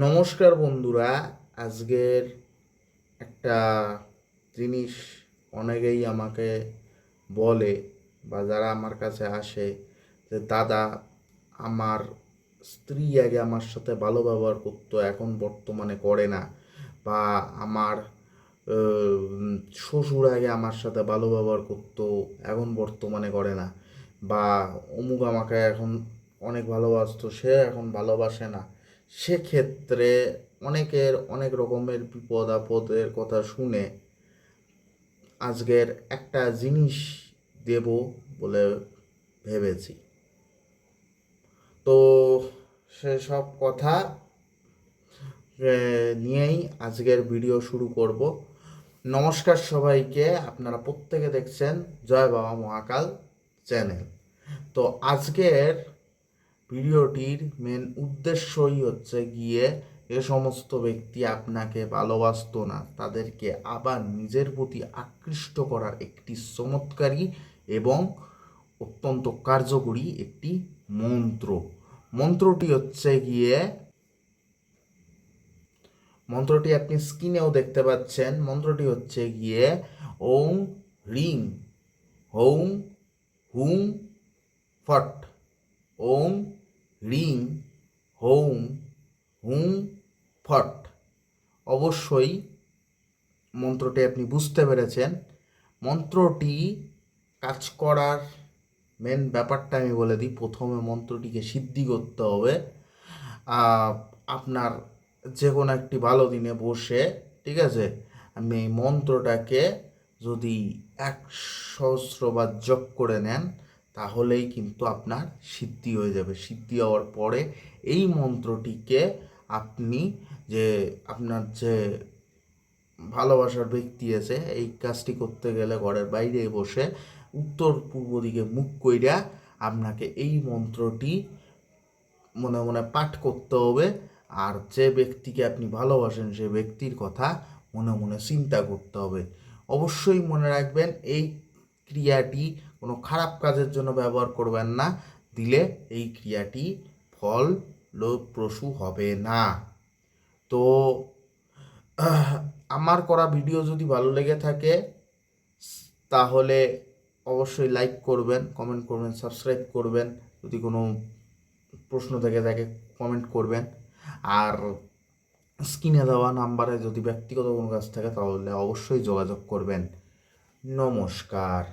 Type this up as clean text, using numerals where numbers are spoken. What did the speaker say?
নমস্কার বন্ধুরা। আজকের একটা জিনিস অনেকেই আমাকে বলে বা যারা আমার কাছে আসে যে দাদা, আমার স্ত্রী আগে আমার সাথে ভালো ব্যবহার করতো, এখন বর্তমানে করে না। বা আমার শ্বশুর আগে আমার সাথে ভালো ব্যবহার করতো, এখন বর্তমানে করে না। বা অমুক আমাকে এখন অনেক ভালোবাসতো, সে এখন ভালোবাসে না। সেক্ষেত্রে অনেকের অনেক রকমের বিপদ আপদের কথা শুনে আজকের একটা জিনিস দেব বলে ভেবেছি। তো সেসব কথা নিয়েই আজকের ভিডিও শুরু করব। নমস্কার সবাইকে, আপনারা প্রত্যেকে দেখছেন জয় বাবা মহাকাল চ্যানেল। তো আজকের ভিডিওটির মেন উদ্দেশ্যই হচ্ছে গিয়ে এ সমস্ত ব্যক্তি আপনাকে ভালোবাসতো না, তাদেরকে আবার নিজের প্রতি আকৃষ্ট করার একটি চমৎকারী এবং অত্যন্ত কার্যকরী একটি মন্ত্র। মন্ত্রটি হচ্ছে গিয়ে, মন্ত্রটি আপনি স্ক্রিনেও দেখতে পাচ্ছেন। মন্ত্রটি হচ্ছে গিয়ে ওং হ্রিং হৌং হুং ফট। ওং হ্রিং হৌং হুং ফট। অবশ্যই মন্ত্রটি আপনি বুঝতে পেরেছেন। মন্ত্রটি কাজ করার মেন ব্যাপারটা আমি বলে দিই। প্রথমে মন্ত্রটিকে সিদ্ধি করতে হবে। আপনার যে কোনো একটি ভালো দিনে বসে, ঠিক আছে, আমি এই মন্ত্রটাকে যদি 100বার জপ করে নেন তাহলেই কিন্তু আপনার সিদ্ধি হয়ে যাবে। সিদ্ধি হওয়ার পরে এই মন্ত্রটিকে আপনি, যে আপনার যে ভালোবাসার ব্যক্তি আছে, এই কাজটি করতে গেলে ঘরের বাইরে বসে উত্তর পূর্ব দিকে মুখ কইরা আপনাকে এই মন্ত্রটি মনে মনে পাঠ করতে হবে। আর যে ব্যক্তিকে আপনি ভালোবাসেন সে ব্যক্তির কথা মনে মনে চিন্তা করতে হবে। অবশ্যই মনে রাখবেন, এই ক্রিয়াটি কোনো খারাপ কাজের জন্য ব্যবহার করবেন না, দিলে এই ক্রিয়াটি ফলপ্রসূ হবে না। তো আমার করা ভিডিও যদি ভালো লেগে থাকে তাহলে অবশ্যই লাইক করবেন, কমেন্ট করবেন, সাবস্ক্রাইব করবেন। যদি কোনো প্রশ্ন থেকে থাকে কমেন্ট করবেন। আর স্ক্রিনে দেওয়া নাম্বারে যদি ব্যক্তিগত কোনো কাজ থাকে তাহলে অবশ্যই যোগাযোগ করবেন। নমস্কার।